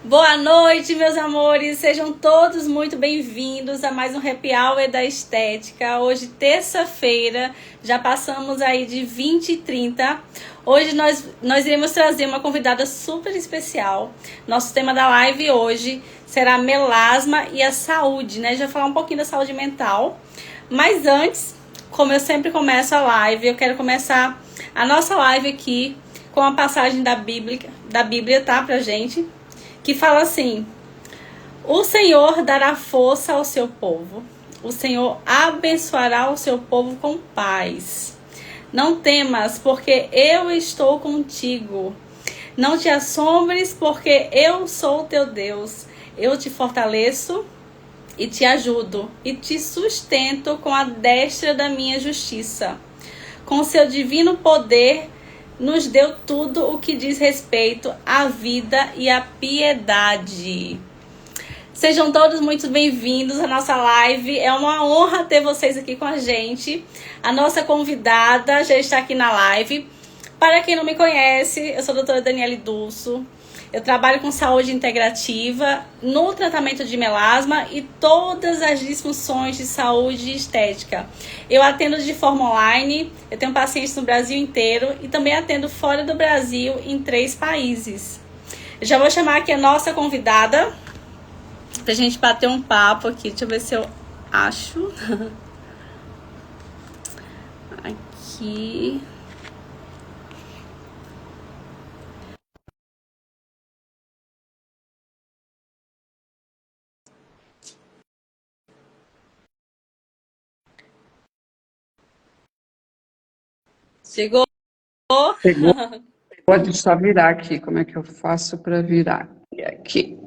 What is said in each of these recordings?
Boa noite, meus amores, sejam todos muito bem-vindos a mais um Happy Hour da Estética. Hoje, terça-feira, já passamos aí de 20h30. Hoje nós iremos trazer uma convidada super especial. Nosso tema da live hoje será melasma e a saúde, né? Já falar um pouquinho da saúde mental. Mas antes, como eu sempre começo a live, eu quero começar a nossa live aqui com a passagem da Bíblia, tá, pra gente? Que fala assim: o Senhor dará força ao seu povo, o Senhor abençoará o seu povo com paz. Não temas, porque eu estou contigo. Não te assombres, porque eu sou teu Deus. Eu te fortaleço e te ajudo, e te sustento com a destra da minha justiça. Com seu divino poder, nos deu tudo o que diz respeito à vida e à piedade. Sejam todos muito bem-vindos à nossa live. É uma honra ter vocês aqui com a gente. A nossa convidada já está aqui na live. Para quem não me conhece, eu sou a doutora Daniele Dulso. Eu trabalho com saúde integrativa no tratamento de melasma e todas as disfunções de saúde e estética. Eu atendo de forma online, eu tenho pacientes no Brasil inteiro e também atendo fora do Brasil em 3 países. Eu já vou chamar aqui a nossa convidada pra gente bater um papo aqui. Deixa eu ver se eu acho. Aqui. Chegou? Chegou. Pode só virar aqui. Como é que eu faço para virar? Aqui.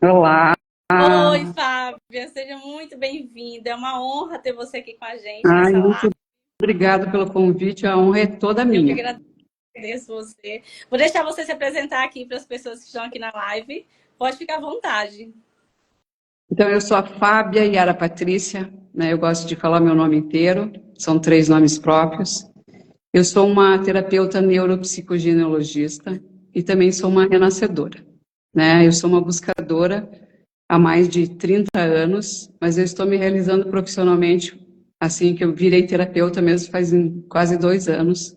Olá. Oi, Fábia. Seja muito bem-vinda. É uma honra ter você aqui com a gente nessa Muito live. obrigada pelo convite. A honra é toda Eu que minha. agradeço você. Vou deixar você se apresentar aqui para as pessoas que estão aqui na live. Pode ficar à vontade. Então, eu sou a Fábia Yara Patrícia, né? Eu gosto de falar meu nome inteiro, são 3 nomes próprios. Eu sou uma terapeuta neuropsicogineologista e também sou uma renascedora, né? Eu sou uma buscadora há mais de 30 anos, mas eu estou me realizando profissionalmente, assim que eu virei terapeuta mesmo faz quase 2 anos.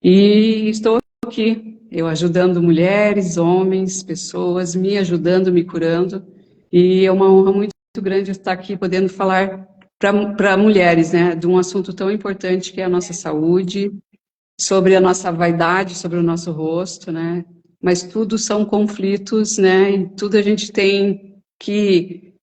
E estou aqui, eu ajudando mulheres, homens, pessoas, me ajudando, me curando. E é uma honra muito grande estar aqui podendo falar para mulheres, né, de um assunto tão importante que é a nossa saúde, sobre a nossa vaidade, sobre o nosso rosto, né? Mas tudo são conflitos, né? E tudo a gente tem que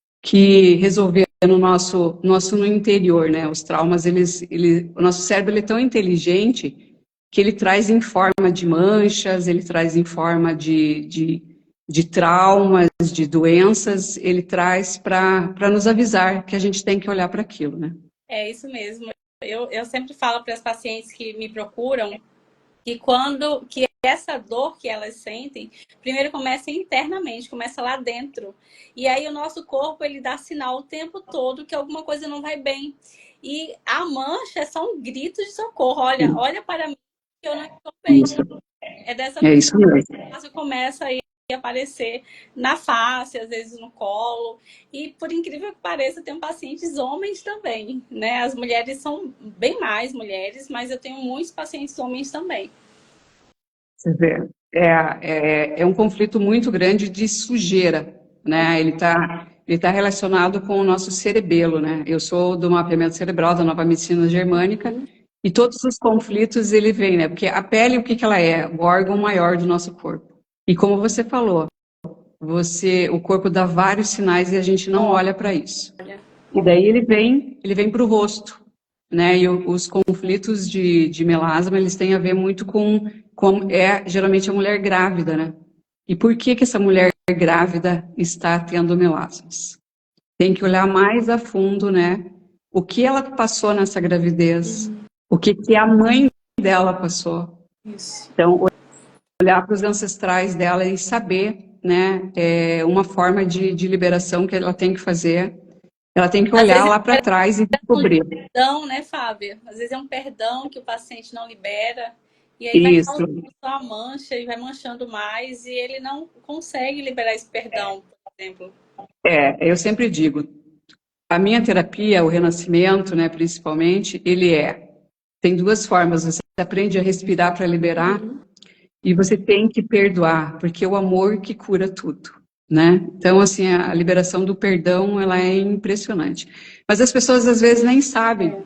resolver no interior, né? Os traumas, o nosso cérebro ele é tão inteligente que ele traz em forma de manchas, ele traz em forma de traumas, de doenças, ele traz para nos avisar que a gente tem que olhar para aquilo, né? É isso mesmo. Eu sempre falo para as pacientes que me procuram que essa dor que elas sentem, primeiro começa internamente, começa lá dentro. E aí o nosso corpo, ele dá sinal o tempo todo que alguma coisa não vai bem. E a mancha é só um grito de socorro. Olha para mim que eu não estou bem. Isso, É dessa é isso mesmo. forma que começa a aparecer na face, às vezes no colo. E por incrível que pareça, eu tenho pacientes homens também, né? As mulheres são bem mais mulheres, mas eu tenho muitos pacientes homens também. Você vê, é um conflito muito grande de sujeira, né? Ele tá relacionado com o nosso cerebelo, né? Eu sou do mapeamento cerebral da Nova Medicina Germânica e todos os conflitos ele vem, né? Porque a pele, o que que ela é? O órgão maior do nosso corpo. E como você falou, o corpo dá vários sinais e a gente não olha para isso. E daí ele vem para o rosto, né? E os conflitos de melasma, eles têm a ver muito com geralmente a mulher grávida, né? E por que essa mulher grávida está tendo melasmas? Tem que olhar mais a fundo, né? O que ela passou nessa gravidez, o que a mãe dela passou. Isso. Então, olhar para os ancestrais dela e saber, né? Uma forma de liberação que ela tem que fazer. Ela tem que olhar lá para trás e descobrir. Perdão, né, Fábia? Às vezes é um perdão que o paciente não libera, e aí vai Isso. causando só a mancha e vai manchando mais, e ele não consegue liberar esse perdão, por exemplo. Eu sempre digo, a minha terapia, o renascimento, né, principalmente, tem 2 formas, você aprende a respirar para liberar, e você tem que perdoar, porque é o amor que cura tudo, né? Então, assim, a liberação do perdão, ela é impressionante. Mas as pessoas, às vezes, nem sabem.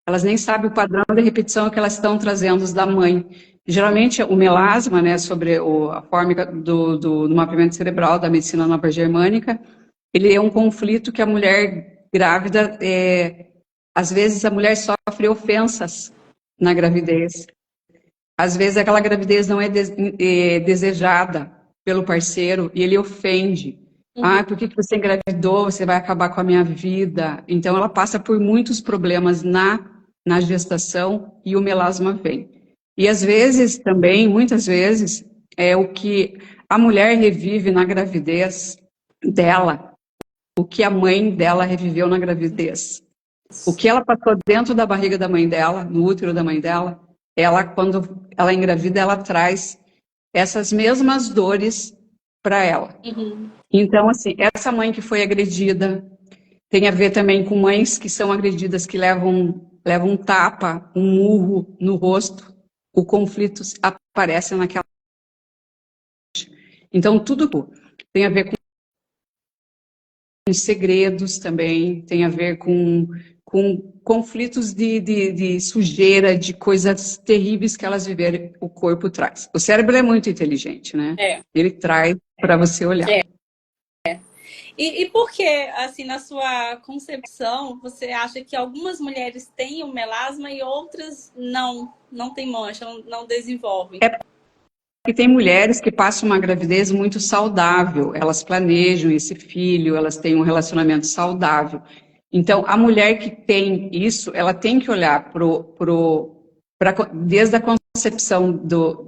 Elas nem sabem o padrão de repetição que elas estão trazendo da mãe. Geralmente, o melasma, né, sobre a forma do mapeamento cerebral da medicina nova germânica, ele é um conflito que a mulher grávida, às vezes a mulher sofre ofensas na gravidez. Às vezes aquela gravidez não é desejada pelo parceiro e ele ofende. Por que você engravidou? Você vai acabar com a minha vida. Então ela passa por muitos problemas na gestação e o melasma vem. E às vezes também, muitas vezes, é o que a mulher revive na gravidez dela, o que a mãe dela reviveu na gravidez. O que ela passou dentro da barriga da mãe dela, no útero da mãe dela, quando ela engravida, ela traz essas mesmas dores para ela. Então, assim, essa mãe que foi agredida tem a ver também com mães que são agredidas, que levam um tapa, um murro no rosto. O conflito aparece naquela. Então, tudo tem a ver com segredos também, tem a ver com conflitos de sujeira, de coisas terríveis que elas viveram, o corpo traz. O cérebro é muito inteligente, né? Ele traz para você olhar. E por que, assim, na sua concepção, você acha que algumas mulheres têm o melasma e outras não têm mancha, não desenvolvem? Porque tem mulheres que passam uma gravidez muito saudável, elas planejam esse filho, elas têm um relacionamento saudável. Então, a mulher que tem isso, ela tem que olhar desde a concepção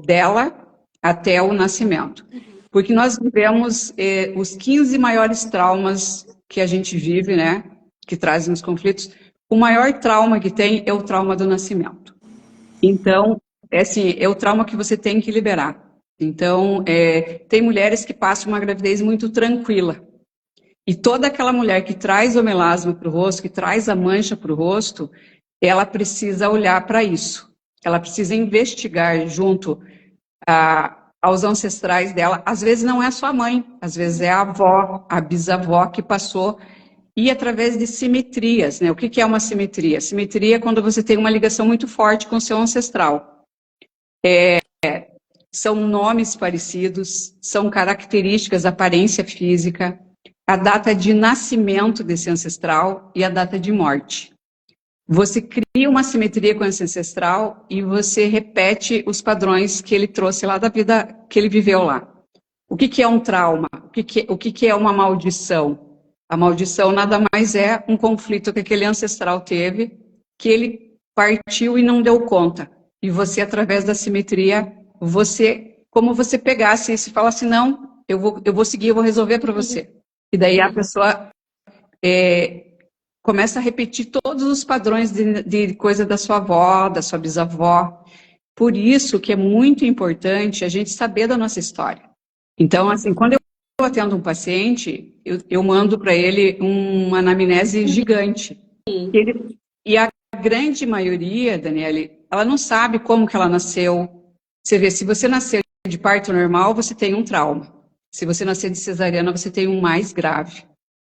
dela até o nascimento. Porque nós vivemos os 15 maiores traumas que a gente vive, né, que trazem os conflitos, o maior trauma que tem é o trauma do nascimento. Então, é assim, é o trauma que você tem que liberar. Então, tem mulheres que passam uma gravidez muito tranquila. E toda aquela mulher que traz o melasma para o rosto, que traz a mancha para o rosto, ela precisa olhar para isso. Ela precisa investigar junto aos ancestrais dela. Às vezes não é só a mãe, às vezes é a avó, a bisavó que passou. E através de simetrias, né? O que é uma simetria? Simetria é quando você tem uma ligação muito forte com o seu ancestral. São nomes parecidos, são características, aparência física, a data de nascimento desse ancestral e a data de morte. Você cria uma simetria com esse ancestral e você repete os padrões que ele trouxe lá da vida que ele viveu lá. O que é um trauma? O que é uma maldição? A maldição nada mais é um conflito que aquele ancestral teve, que ele partiu e não deu conta. E você, através da simetria, como você pegasse isso e falasse, não, eu vou seguir, eu vou resolver para você. E daí a pessoa começa a repetir todos os padrões de coisa da sua avó, da sua bisavó. Por isso que é muito importante a gente saber da nossa história. Então, assim, quando eu atendo um paciente, eu mando para ele uma anamnese gigante. E a grande maioria, Daniele, ela não sabe como que ela nasceu. Você vê, se você nascer de parto normal, você tem um trauma. Se você nascer de cesariana, você tem um mais grave.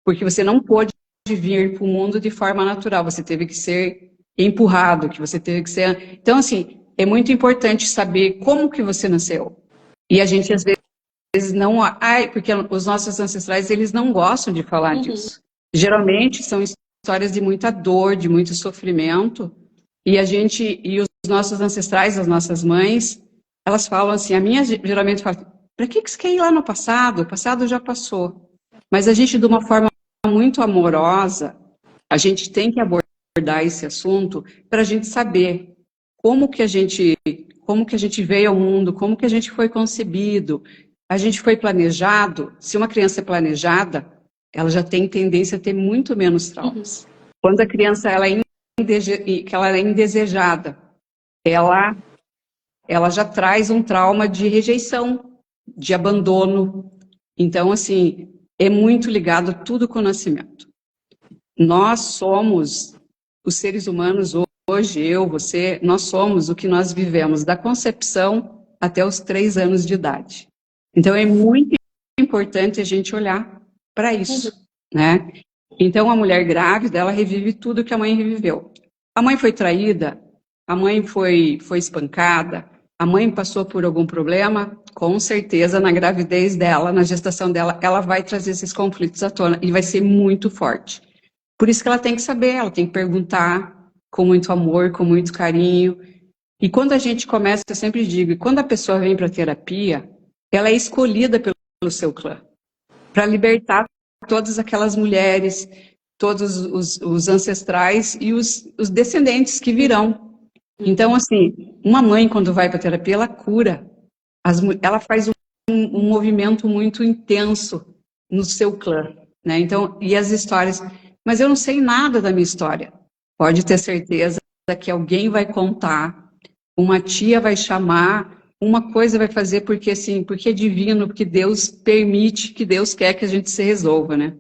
Porque você não pôde vir para o mundo de forma natural, você teve que ser empurrado, que você teve que ser... Então, assim, é muito importante saber como que você nasceu. E a gente, às vezes, não... porque os nossos ancestrais, eles não gostam de falar disso. Geralmente, são histórias de muita dor, de muito sofrimento, e os nossos ancestrais, as nossas mães, elas falam assim, a minha geralmente fala, para que você quer ir lá no passado? O passado já passou. Mas a gente, de uma forma muito amorosa, a gente tem que abordar esse assunto para a gente saber como que a gente veio ao mundo, como que a gente foi concebido, a gente foi planejado. Se uma criança é planejada, ela já tem tendência a ter muito menos traumas. Quando a criança que ela é indesejada, ela já traz um trauma de rejeição, de abandono. Então, assim, é muito ligado tudo com o nascimento. Nós somos, os seres humanos hoje, eu, você, nós somos o que nós vivemos da concepção até os 3 anos de idade. Então, é muito importante a gente olhar para isso, né? Então, a mulher grávida, ela revive tudo que a mãe reviveu. A mãe foi traída, a mãe foi espancada, a mãe passou por algum problema, com certeza na gravidez dela, na gestação dela, ela vai trazer esses conflitos à tona e vai ser muito forte. Por isso que ela tem que saber, ela tem que perguntar com muito amor, com muito carinho. E quando a gente começa, eu sempre digo, quando a pessoa vem para a terapia, ela é escolhida pelo seu clã, para libertar todas aquelas mulheres, todos os ancestrais e os descendentes que virão. Então, assim, uma mãe, quando vai para a terapia, ela cura. Ela faz um movimento muito intenso no seu clã, né? Então, e as histórias... Mas eu não sei nada da minha história. Pode ter certeza que alguém vai contar, uma tia vai chamar, uma coisa vai fazer, porque assim, porque é divino, porque Deus permite, que Deus quer que a gente se resolva, né?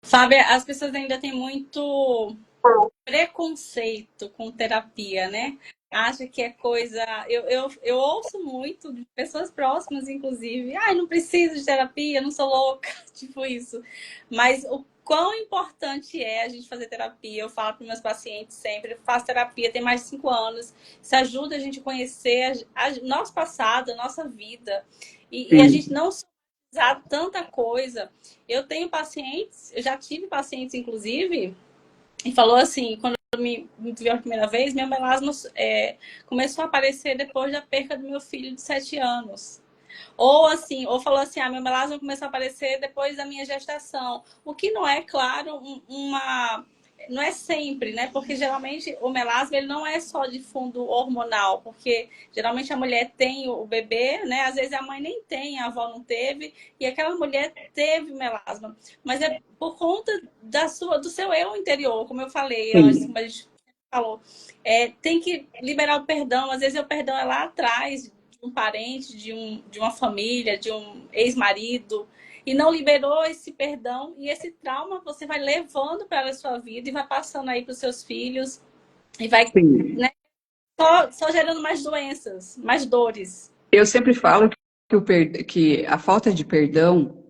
Sabe, as pessoas ainda têm muito preconceito com terapia, né? Acha que é coisa... Eu ouço muito de pessoas próximas, inclusive. Ai, não preciso de terapia, não sou louca, tipo isso. Mas o quão importante é a gente fazer terapia. Eu falo para meus pacientes sempre, eu faço terapia tem mais de 5 anos. Isso ajuda a gente a conhecer nosso passado, a nossa vida. E a gente não somatizar tanta coisa. Eu tenho pacientes, eu já tive pacientes, inclusive, e falou assim, quando me viu a primeira vez, meu melasma começou a aparecer depois da perca do meu filho de 7 anos. Ou falou assim, meu melasma começou a aparecer depois da minha gestação. O que não é, claro, não é sempre, né? Porque geralmente o melasma ele não é só de fundo hormonal, porque geralmente a mulher tem o bebê, né? Às vezes a mãe nem tem, a avó não teve, e aquela mulher teve melasma. Mas é por conta do seu eu interior, como eu falei antes, Sim. como a gente falou. Tem que liberar o perdão. Às vezes o perdão é lá atrás, de um parente, de uma família, de um ex-marido, e não liberou esse perdão, e esse trauma você vai levando para a sua vida e vai passando aí para os seus filhos e vai, Sim. né, só gerando mais doenças, mais dores. Eu sempre falo que a falta de perdão,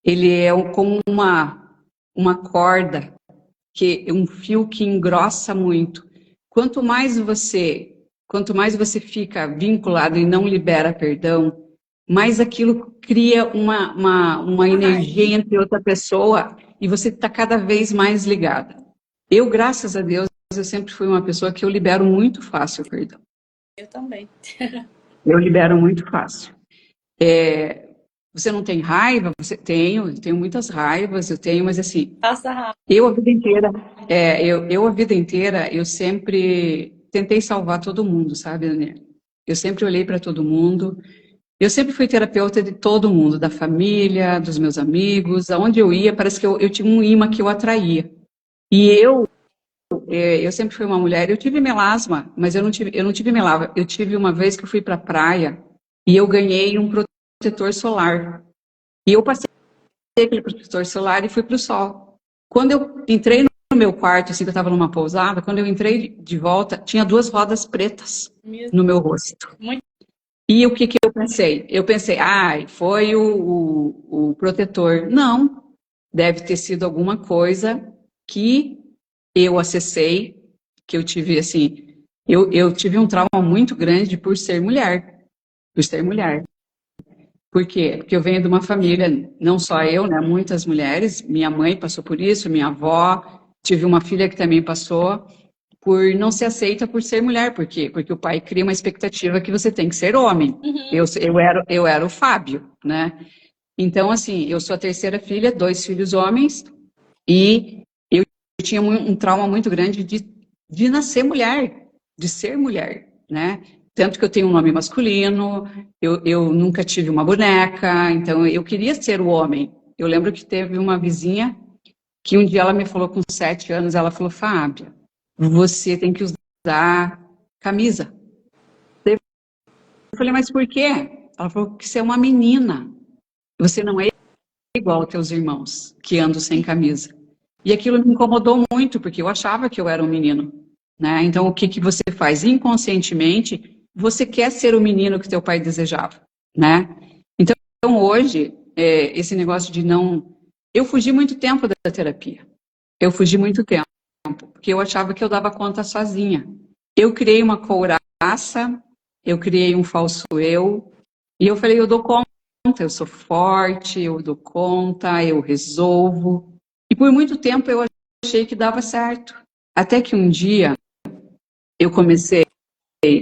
ele é como uma corda, um fio que engrossa muito. Quanto mais você fica vinculado e não libera perdão, mais aquilo cria uma energia entre outra pessoa e você está cada vez mais ligada. Eu, graças a Deus, eu sempre fui uma pessoa que eu libero muito fácil o perdão. Eu também. Eu libero muito fácil. Você não tem raiva? Eu tenho muitas raivas, eu tenho, mas assim, Passa rápido. eu a vida inteira, eu a vida inteira, eu sempre tentei salvar todo mundo, sabe, Daniela? Eu sempre olhei para todo mundo, eu sempre fui terapeuta de todo mundo, da família, dos meus amigos, aonde eu ia, parece que eu tinha um imã que eu atraía. E eu sempre fui uma mulher, eu tive melasma, mas eu não tive melasma. Eu tive uma vez que eu fui para a praia e eu ganhei um protetor solar. E eu passei aquele protetor solar e fui para o sol. Quando eu entrei no meu quarto, assim, que eu estava numa pousada, quando eu entrei de volta, tinha 2 rodas pretas no meu rosto. Muito. E o que eu pensei? Eu pensei, foi o protetor. Não, deve ter sido alguma coisa que eu acessei, que eu tive, assim, eu tive um trauma muito grande por ser mulher. Por ser mulher. Por quê? Porque eu venho de uma família, não só eu, né? Muitas mulheres. Minha mãe passou por isso, minha avó. Tive uma filha que também passou por não ser aceita por ser mulher. Por quê? Porque o pai cria uma expectativa que você tem que ser homem. Uhum. Eu era o Fábio, né? Então, assim, eu sou a terceira filha, 2 filhos homens, e eu tinha um trauma muito grande de nascer mulher, de ser mulher, né? Tanto que eu tenho um nome masculino, eu nunca tive uma boneca, então eu queria ser o homem. Eu lembro que teve uma vizinha que um dia ela me falou com 7 anos, ela falou, Fábia, você tem que usar camisa. Eu falei, mas por quê? Ela falou que você é uma menina, você não é igual aos teus irmãos, que andam sem camisa. E aquilo me incomodou muito, porque eu achava que eu era um menino, né? Então, o que você faz? Inconscientemente, você quer ser o menino que teu pai desejava, né? Então, hoje, esse negócio de não... Eu fugi muito tempo da terapia. Eu fugi muito tempo, porque eu achava que eu dava conta sozinha. Eu criei uma couraça, eu criei um falso eu, e eu falei, eu dou conta, eu sou forte, eu dou conta, eu resolvo. E por muito tempo eu achei que dava certo. Até que um dia eu comecei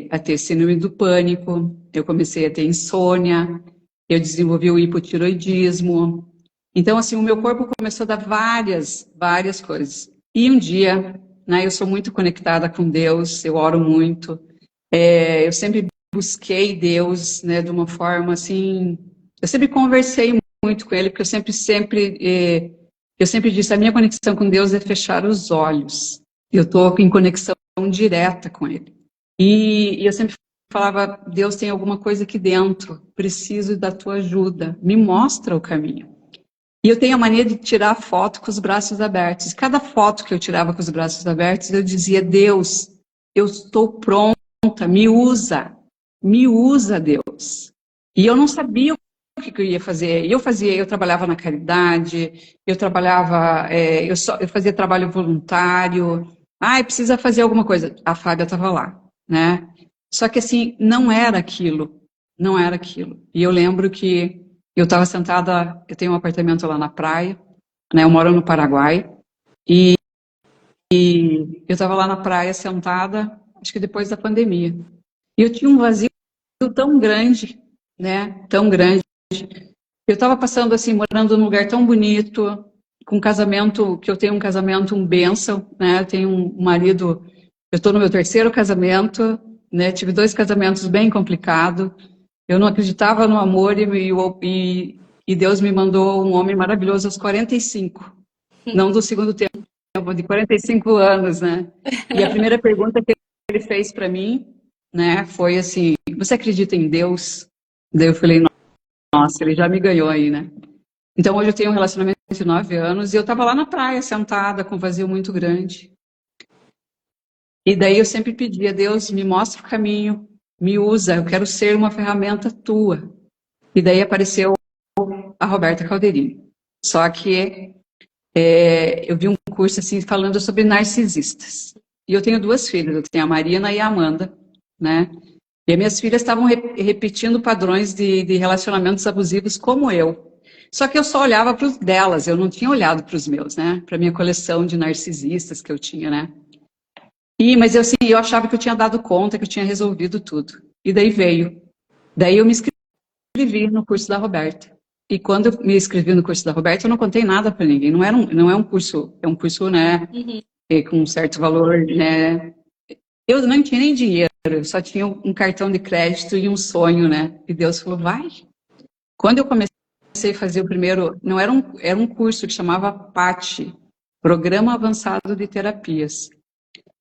a ter síndrome do pânico, eu comecei a ter insônia, eu desenvolvi o hipotiroidismo. Então, assim, o meu corpo começou a dar várias coisas. E um dia, né, eu sou muito conectada com Deus, eu oro muito, eu sempre busquei Deus, né, de uma forma assim, eu sempre conversei muito com Ele, porque eu sempre disse, a minha conexão com Deus é fechar os olhos. Eu estou em conexão direta com Ele. E eu sempre falava, Deus tem alguma coisa aqui dentro, preciso da tua ajuda, me mostra o caminho. E eu tenho a mania de tirar foto com os braços abertos. Cada foto que eu tirava com os braços abertos, eu dizia, Deus, eu estou pronta, me usa, Deus. E eu não sabia o que eu ia fazer. Eu trabalhava na caridade, eu fazia trabalho voluntário. Precisa fazer alguma coisa. A Fábia estava lá, né? Só que assim, não era aquilo, não era aquilo. E eu lembro que eu estava sentada, eu tenho um apartamento lá na praia, né? Eu moro no Paraguai, e eu estava lá na praia sentada, acho que depois da pandemia. E eu tinha um vazio tão grande, né? Tão grande. Eu estava passando assim, morando num lugar tão bonito, com um casamento, que eu tenho um casamento, um bênção, né? Eu tenho um marido, eu estou no meu terceiro casamento, né? Tive 2 casamentos bem complicados. Eu não acreditava no amor e Deus me mandou um homem maravilhoso aos 45, não do segundo tempo, de 45 anos, né? E a primeira pergunta que ele fez para mim, né, foi assim: você acredita em Deus? Daí eu falei: nossa, ele já me ganhou aí, né? Então hoje eu tenho um relacionamento de 9 anos e eu estava lá na praia, sentada, com um vazio muito grande. E daí eu sempre pedia: Deus, me mostra o caminho, me usa, eu quero ser uma ferramenta tua. E daí apareceu a Roberta Calderini. Só que eu vi um curso assim falando sobre narcisistas. E eu tenho 2 filhas, eu tenho a Marina e a Amanda, né? E as minhas filhas estavam repetindo padrões de relacionamentos abusivos como eu. Só que eu só olhava para os delas, eu não tinha olhado para os meus, né? Para minha coleção de narcisistas que eu tinha, né? Mas eu, assim, eu achava que eu tinha dado conta, que eu tinha resolvido tudo. E daí veio. Daí eu me inscrevi no curso da Roberta. E quando eu me inscrevi no curso da Roberta, eu não contei nada para ninguém. Não é um curso, é um curso, né, com um certo valor, né? Eu não tinha nem dinheiro, eu só tinha um cartão de crédito e um sonho, né? E Deus falou: vai. Quando eu comecei a fazer o primeiro, não era um curso que chamava PAT, Programa Avançado de Terapias.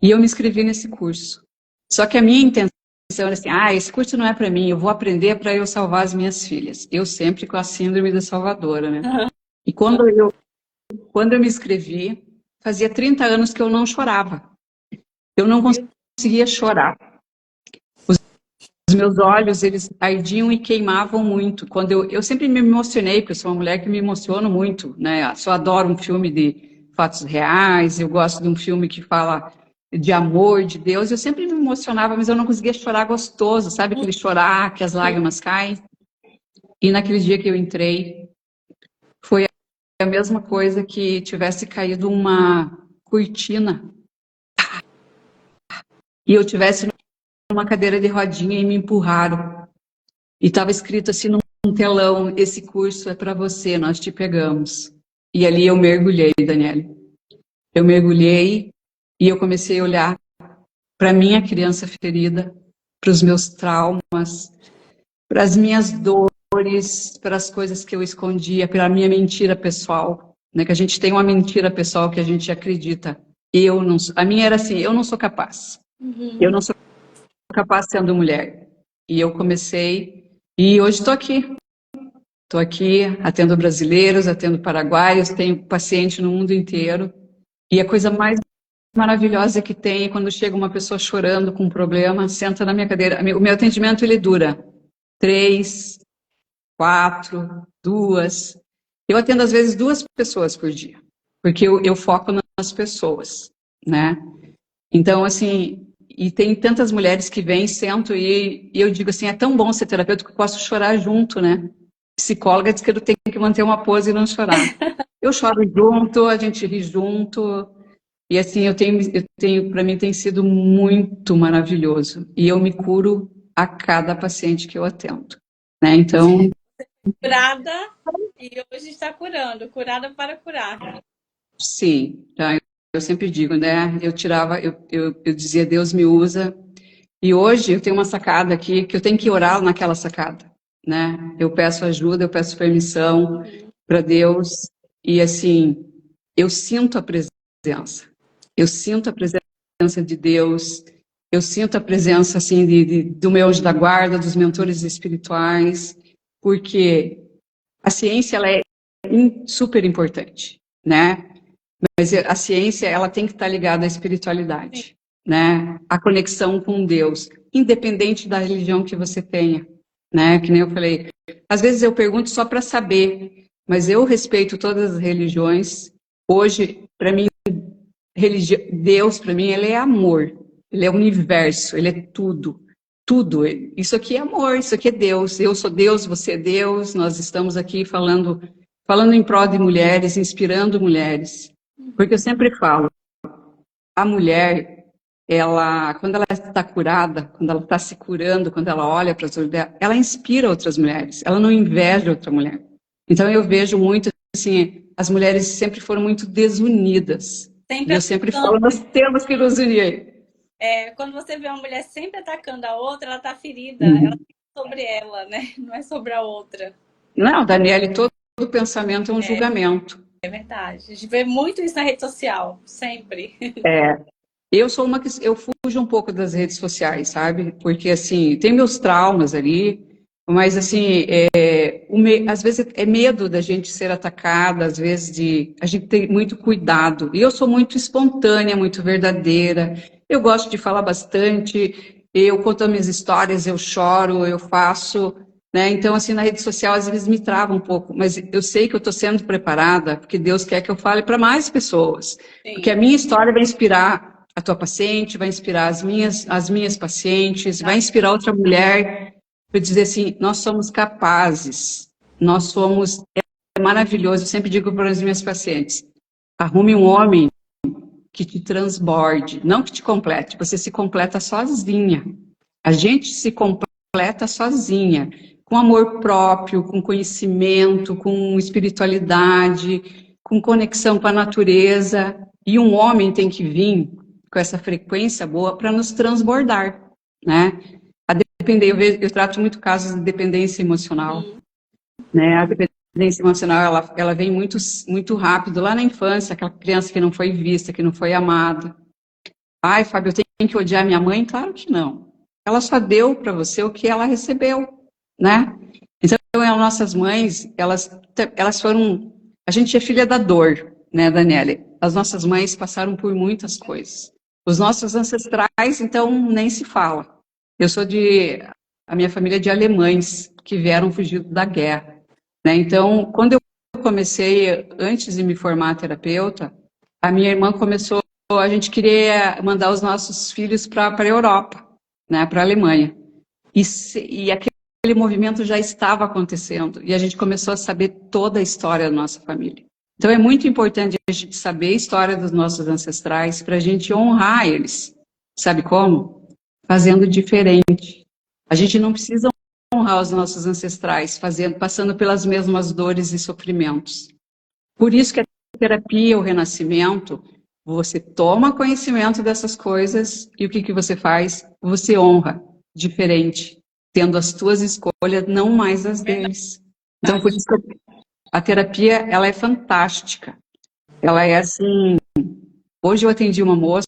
E eu me inscrevi nesse curso. Só que a minha intenção era assim: esse curso não é para mim, eu vou aprender para eu salvar as minhas filhas. Eu sempre com a síndrome da salvadora, né? E quando eu me inscrevi, fazia 30 anos que eu não chorava. Eu não conseguia chorar. Os meus olhos, eles ardiam e queimavam muito. Quando eu sempre me emocionei, porque eu sou uma mulher que me emociono muito, né? Eu só adoro um filme de fatos reais, eu gosto de um filme que fala de amor, de Deus. Eu sempre me emocionava, mas eu não conseguia chorar gostoso, sabe? Aquele chorar, que as lágrimas caem. E naquele dia que eu entrei, foi a mesma coisa que tivesse caído uma cortina e eu tivesse numa cadeira de rodinha e me empurraram. E estava escrito assim num telão: esse curso é para você, nós te pegamos. E ali eu mergulhei, Daniele. Eu mergulhei e eu comecei a olhar para minha criança ferida, para os meus traumas, para as minhas dores, para as coisas que eu escondia, para a minha mentira pessoal, né? Que a gente tem uma mentira pessoal que a gente acredita. Eu não, a minha era assim: eu não sou capaz. Eu não sou capaz sendo mulher. E eu comecei, e hoje estou aqui. Estou aqui, atendo brasileiros, atendo paraguaios, tenho paciente no mundo inteiro. E a coisa mais maravilhosa que tem é quando chega uma pessoa chorando com um problema, senta na minha cadeira. O meu atendimento, ele dura 3, 4, 2. Eu atendo, às vezes, 2 pessoas por dia, porque eu foco nas pessoas, né? Então, assim, e tem tantas mulheres que vêm, sentam e eu digo assim: é tão bom ser terapeuta que eu posso chorar junto, né? Psicóloga diz que eu tenho que manter uma pose e não chorar. Eu choro junto, a gente ri junto. E assim, para mim tem sido muito maravilhoso. E eu me curo a cada paciente que eu atendo, né? Então, Curada e hoje está curando, curada para curar. sim, tá? Eu sempre digo, né? Eu dizia: Deus me usa. E hoje eu tenho uma sacada aqui que eu tenho que orar naquela sacada, né? Eu peço ajuda, eu peço permissão para Deus e assim, eu sinto a presença. Eu sinto a presença de Deus. Eu sinto a presença assim do meu anjo da guarda, dos mentores espirituais, porque a ciência ela é super importante, né? Mas a ciência, ela tem que estar ligada à espiritualidade, né? A conexão com Deus, independente da religião que você tenha, né? Que nem eu falei, às vezes eu pergunto só para saber, mas eu respeito todas as religiões. Hoje, para mim, Deus, para mim, ele é amor, ele é universo, ele é tudo. Tudo. Isso aqui é amor, isso aqui é Deus. Eu sou Deus, você é Deus. Nós estamos aqui falando em prol de mulheres, inspirando mulheres. Porque eu sempre falo, a mulher, quando ela está curada, quando ela está se curando, quando ela olha para as outras dela, ela inspira outras mulheres, ela não inveja outra mulher. Então eu vejo muito assim, as mulheres sempre foram muito desunidas. Sempre Eu sempre atacando. falo, nós temos que nos unir. Quando você vê uma mulher sempre atacando a outra, ela tá ferida. Ela fica sobre ela, né? Não é sobre a outra. Não, Daniele, todo pensamento é um julgamento. É verdade. A gente vê muito isso na rede social, sempre. Eu sou uma que eu fujo um pouco das redes sociais, sabe? Porque assim, tem meus traumas ali, mas assim, às vezes é medo da gente ser atacada, às vezes a gente tem muito cuidado. E eu sou muito espontânea, muito verdadeira. Eu gosto de falar bastante. Eu conto as minhas histórias, eu choro, eu faço, né? Então assim, na rede social às vezes me trava um pouco, mas eu sei que eu estou sendo preparada, porque Deus quer que eu fale para mais pessoas, porque a minha história vai inspirar a tua paciente, vai inspirar as minhas pacientes, vai inspirar outra mulher para dizer assim, nós somos capazes, nós somos, é maravilhoso, eu sempre digo para as minhas pacientes, arrume um homem que te transborde, não que te complete, você se completa sozinha, a gente se completa sozinha, com amor próprio, com conhecimento, com espiritualidade, com conexão com a natureza, e um homem tem que vir com essa frequência boa para nos transbordar, né? Eu trato muito casos de dependência emocional, né? A dependência emocional, ela vem muito rápido lá na infância, aquela criança que não foi vista, que não foi amada. Ai, Fábio, eu tenho que odiar minha mãe? Claro que não. Ela só deu para você o que ela recebeu, né? Então, as nossas mães, elas foram... A gente é filha da dor, né, Daniele? As nossas mães passaram por muitas coisas. Os nossos ancestrais, então, nem se fala. A minha família é de alemães que vieram fugindo da guerra, né? Então, quando eu comecei, antes de me formar terapeuta, a minha irmã começou, a gente queria mandar os nossos filhos para a Europa, né, para a Alemanha. E aquele movimento já estava acontecendo, e a gente começou a saber toda a história da nossa família. Então é muito importante a gente saber a história dos nossos ancestrais para a gente honrar eles. Sabe como? Fazendo diferente. A gente não precisa honrar os nossos ancestrais passando pelas mesmas dores e sofrimentos. Por isso que a terapia, o renascimento, você toma conhecimento dessas coisas e o que você faz? Você honra diferente, tendo as tuas escolhas, não mais as deles. Então, por isso que a terapia, ela é fantástica. Ela é assim... Hoje eu atendi uma moça,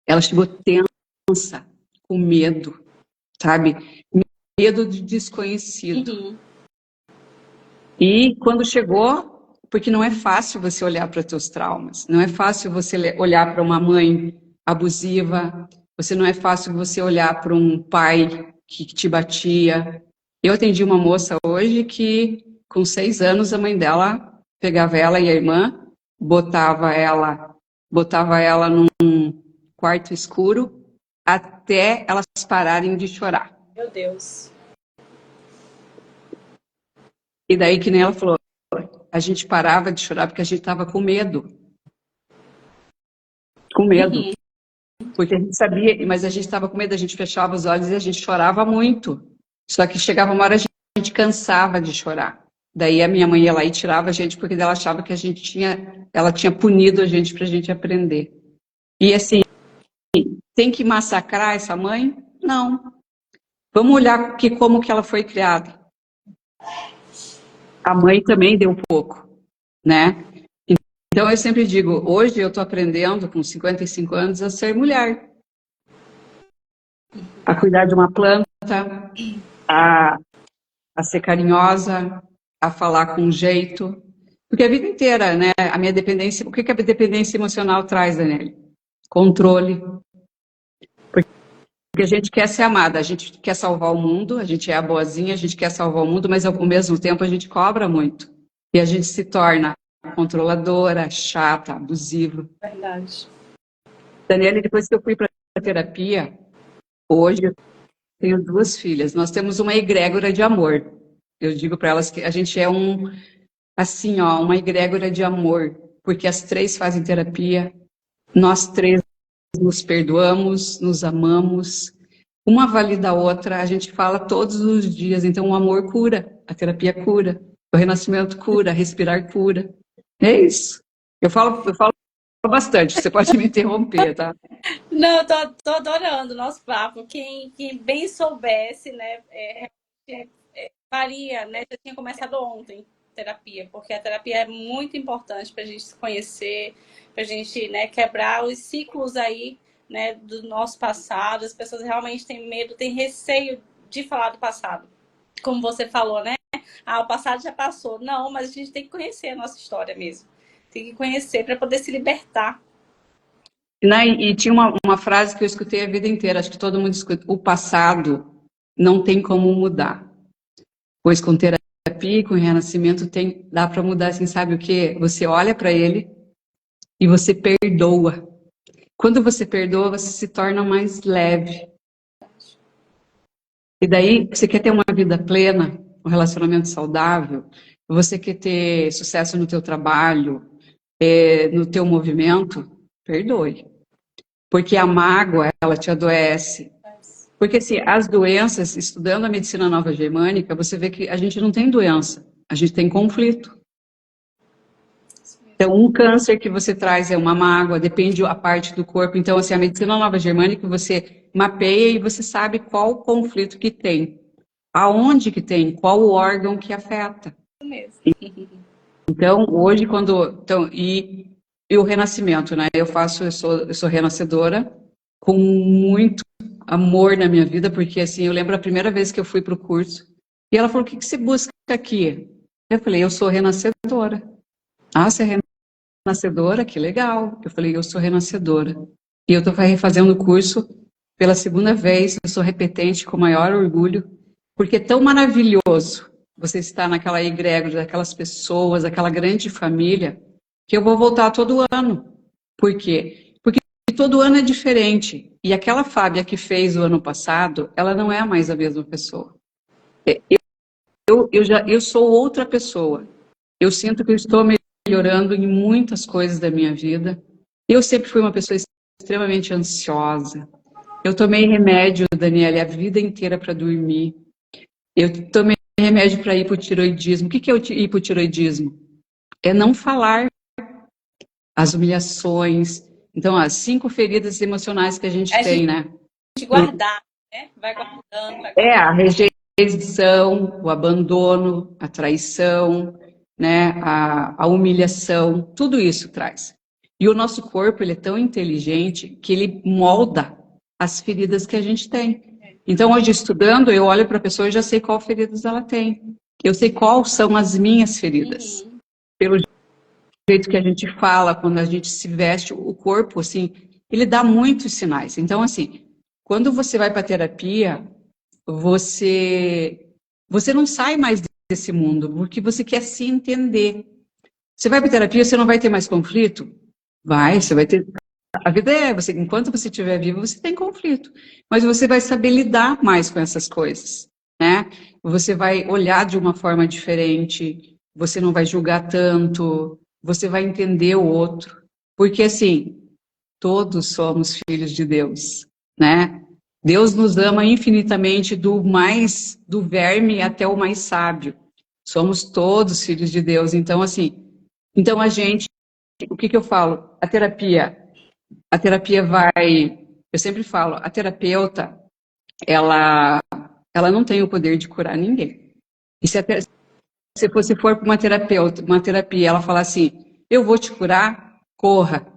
ela chegou tensa, com medo, sabe? Medo de desconhecido. E quando chegou, porque não é fácil você olhar para teus traumas, não é fácil você olhar para uma mãe abusiva, não é fácil você olhar para um pai que te batia. Eu atendi uma moça hoje que, com 6 anos, a mãe dela pegava ela e a irmã, botava ela num quarto escuro até elas pararem de chorar. Meu Deus. E daí, que nem ela falou, a gente parava de chorar porque a gente estava com medo. Com medo. Porque a gente sabia, mas a gente estava com medo, a gente fechava os olhos e a gente chorava muito. Só que chegava uma hora a gente cansava de chorar. Daí a minha mãe ia lá e tirava a gente porque ela achava que ela tinha punido a gente para a gente aprender. E assim, tem que massacrar essa mãe? Não. Vamos olhar como que ela foi criada. A mãe também deu pouco, né? Então eu sempre digo, hoje eu estou aprendendo com 55 anos a ser mulher. A cuidar de uma planta, a ser carinhosa, a falar com jeito. Porque a vida inteira, né? A minha dependência... O que a dependência emocional traz, Daniele? Controle. Porque a gente quer ser amada, a gente quer salvar o mundo, a gente é a boazinha, a gente quer salvar o mundo, mas ao mesmo tempo a gente cobra muito. E a gente se torna controladora, chata, abusiva. Verdade. Daniele, depois que eu fui para a terapia, hoje eu tenho 2 filhas. Nós temos uma egrégora de amor. Eu digo para elas que a gente é uma egrégora de amor, porque as 3 fazem terapia, nós 3 nos perdoamos, nos amamos, uma valida a outra, a gente fala todos os dias, então o amor cura, a terapia cura, o renascimento cura, respirar cura. É isso. Eu falo bastante, você pode me interromper, tá? Não, eu tô adorando o nosso papo. Quem bem soubesse, né, faria, né? Já tinha começado ontem terapia, porque a terapia é muito importante para a gente se conhecer, para a gente, né, quebrar os ciclos aí, né, do nosso passado. As pessoas realmente têm medo, têm receio de falar do passado. Como você falou, né? Ah, o passado já passou. Não, mas a gente tem que conhecer a nossa história mesmo. Tem que conhecer para poder se libertar. Né, e tinha uma frase que eu escutei a vida inteira, acho que todo mundo escuta: o passado não tem como mudar, pois com terapia e com renascimento dá para mudar, assim, sabe o quê? Você olha para ele e você perdoa. Quando você perdoa, você se torna mais leve. E daí, você quer ter uma vida plena, um relacionamento saudável, você quer ter sucesso no teu trabalho, no teu movimento, perdoe. Porque a mágoa, ela te adoece. Porque assim, as doenças, estudando a medicina nova germânica, você vê que a gente não tem doença, a gente tem conflito. Então, um câncer que você traz é uma mágoa, depende a parte do corpo. Então, assim, a medicina nova germânica, você mapeia e você sabe qual o conflito que tem, aonde que tem, qual o órgão que afeta. Isso mesmo. Então, hoje, e o renascimento, né? Eu sou renascedora com muito amor na minha vida, porque assim, eu lembro a primeira vez que eu fui para o curso, e ela falou: o que que você busca aqui? Eu falei: eu sou renascedora. Ah, você é renascedora? Que legal. Eu falei: eu sou renascedora. E eu estou refazendo o curso pela segunda vez, eu sou repetente com o maior orgulho, porque é tão maravilhoso você estar naquela egrégora, daquelas pessoas, aquela grande família, que eu vou voltar todo ano. Por quê? Porque todo ano é diferente. E aquela Fábia que fez o ano passado, ela não é mais a mesma pessoa. Eu sou outra pessoa. Eu sinto que eu estou melhorando em muitas coisas da minha vida. Eu sempre fui uma pessoa extremamente ansiosa. Eu tomei remédio, Daniela, a vida inteira para dormir. Eu tomei remédio para hipotiroidismo. O que é o hipotiroidismo? É não falar, as humilhações. Então, as 5 feridas emocionais que a gente A tem, gente né? guardar, né? Vai guardando, vai É guardando. a rejeição, o abandono, a traição, né? A humilhação, tudo isso traz. E o nosso corpo, ele é tão inteligente que ele molda as feridas que a gente tem. Então, hoje, estudando, eu olho para a pessoa e já sei qual feridas ela tem. Eu sei quais são as minhas feridas. Pelo jeito que a gente fala, quando a gente se veste, o corpo, assim, ele dá muitos sinais. Então, assim, quando você vai para terapia, você não sai mais desse mundo, porque você quer se entender. Você vai para terapia, você não vai ter mais conflito? Vai, você vai ter. A vida é, você, enquanto você estiver vivo, você tem conflito. Mas você vai saber lidar mais com essas coisas, né? Você vai olhar de uma forma diferente, você não vai julgar tanto, você vai entender o outro. Porque, assim, todos somos filhos de Deus, né? Deus nos ama infinitamente, do verme até o mais sábio. Somos todos filhos de Deus. Então, assim, então a gente, o que que eu falo? A terapia vai, eu sempre falo, a terapeuta, ela, ela não tem o poder de curar ninguém. E se você for para uma terapia, ela falar assim: eu vou te curar, corra.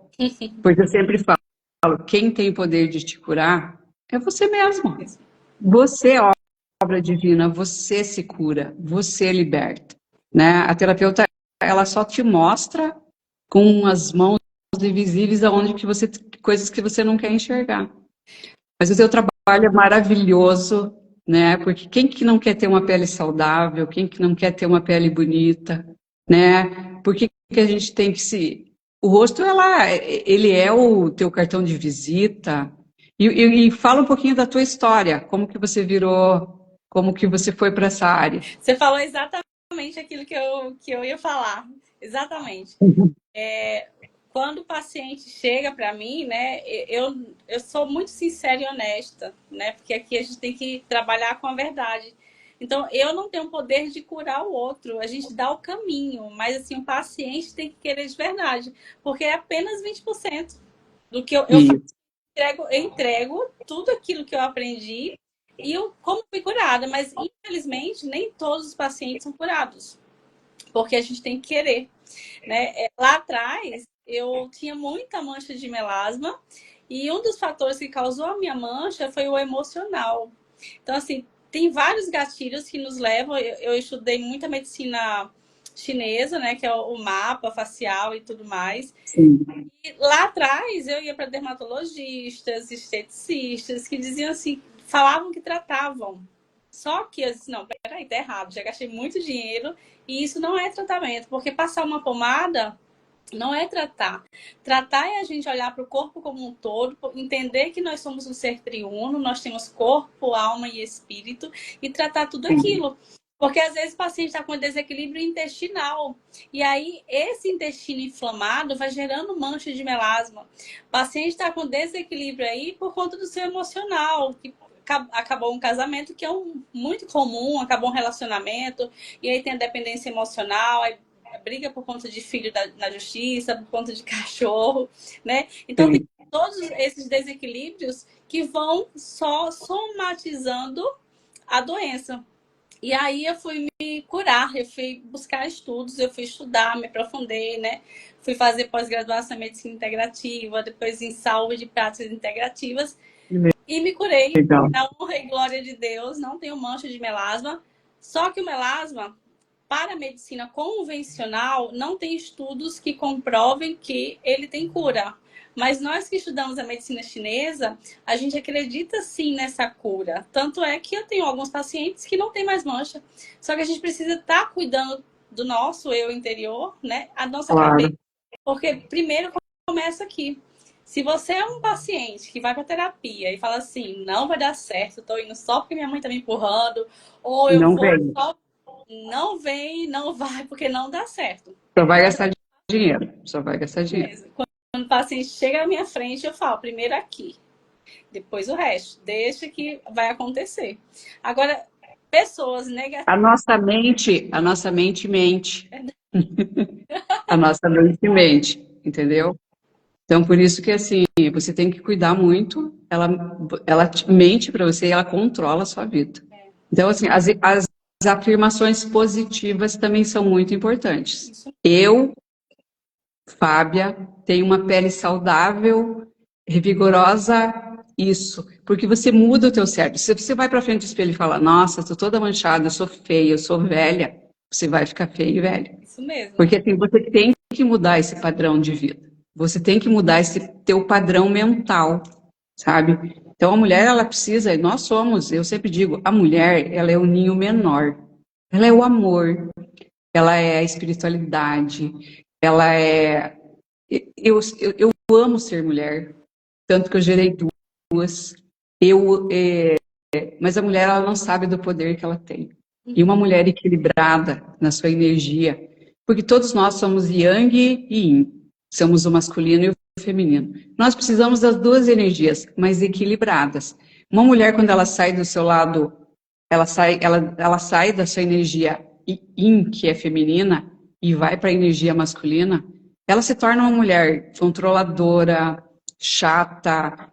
Porque eu sempre falo, quem tem o poder de te curar é você mesmo. Você é obra divina, você se cura, você liberta, né? A terapeuta, ela só te mostra com as mãos invisíveis aonde que você, coisas que você não quer enxergar. Mas o seu trabalho é maravilhoso, né? Porque quem que não quer ter uma pele saudável, quem que não quer ter uma pele bonita, né? Por que que a gente tem que se... O rosto, ele é o teu cartão de visita. E fala um pouquinho da tua história, como que você virou, como que você foi para essa área. Você falou exatamente aquilo que eu ia falar. Exatamente. Quando o paciente chega para mim, né, eu sou muito sincera e honesta, né, porque aqui a gente tem que trabalhar com a verdade. Então, eu não tenho o poder de curar o outro. A gente dá o caminho, mas assim, o paciente tem que querer de verdade, porque é apenas 20% do que eu faço. Isso. Eu entrego tudo aquilo que eu aprendi e eu como fui curada, mas infelizmente nem todos os pacientes são curados, porque a gente tem que querer, né? Lá atrás eu tinha muita mancha de melasma e um dos fatores que causou a minha mancha foi o emocional. Então, assim, tem vários gatilhos que nos levam. Eu estudei muita medicina chinesa, né? Que é o mapa facial e tudo mais. Sim. E lá atrás eu ia para dermatologistas, esteticistas, que diziam assim, falavam que tratavam. Só que eu disse, não, peraí, tá errado, já gastei muito dinheiro e isso não é tratamento, porque passar uma pomada não é tratar. Tratar é a gente olhar para o corpo como um todo, entender que nós somos um ser triuno, nós temos corpo, alma e espírito, e tratar tudo aquilo. Porque às vezes o paciente está com desequilíbrio intestinal. E aí, esse intestino inflamado vai gerando mancha de melasma. O paciente está com desequilíbrio aí por conta do seu emocional, que acabou um casamento, que é muito comum, acabou um relacionamento, e aí tem a dependência emocional, aí briga por conta de filho na justiça, por conta de cachorro, né? Então, tem todos esses desequilíbrios que vão só somatizando a doença. E aí eu fui me curar, eu fui buscar estudos, eu fui estudar, me aprofundei, né? Fui fazer pós-graduação em medicina integrativa, depois em saúde e práticas integrativas e me curei. Legal. Na honra e glória de Deus, não tenho mancha de melasma. Só que o melasma, para a medicina convencional, não tem estudos que comprovem que ele tem cura. Mas nós que estudamos a medicina chinesa, a gente acredita sim nessa cura. Tanto é que eu tenho alguns pacientes que não têm mais mancha. Só que a gente precisa estar cuidando do nosso eu interior, né? A nossa cabeça. Claro. Porque primeiro começa aqui. Se você é um paciente que vai para terapia e fala assim, não vai dar certo, estou indo só porque minha mãe está me empurrando, ou eu Não vou vem. só, não vem, não vai, porque não dá certo. Só vai gastar dinheiro. Só vai gastar dinheiro. Quando o paciente chega à minha frente, eu falo, primeiro aqui, depois o resto. Deixa que vai acontecer. Agora, pessoas negativas. A nossa mente mente. A nossa mente mente, entendeu? Então, por isso que, assim, você tem que cuidar muito, ela mente para você e ela controla a sua vida. Então, assim, as afirmações positivas também são muito importantes. Eu, Fábia, tenho uma pele saudável, revigorosa, isso, porque você muda o teu cérebro. Se você vai para frente do espelho e fala, nossa, estou toda manchada, eu sou feia, eu sou velha, você vai ficar feia e velha. Isso mesmo. Porque assim, você tem que mudar esse padrão de vida. Você tem que mudar esse teu padrão mental, sabe? Então a mulher, ela precisa, nós somos, eu sempre digo, a mulher, ela é o ninho menor. Ela é o amor, ela é a espiritualidade, ela é... Eu amo ser mulher, tanto que eu gerei duas. Mas a mulher, ela não sabe do poder que ela tem. E uma mulher equilibrada na sua energia, porque todos nós somos yang e yin, somos o masculino e o feminino. Nós precisamos das duas energias, mas equilibradas. Uma mulher, quando ela sai do seu lado, ela sai da sua energia yin, que é feminina, e vai para a energia masculina, ela se torna uma mulher controladora, chata,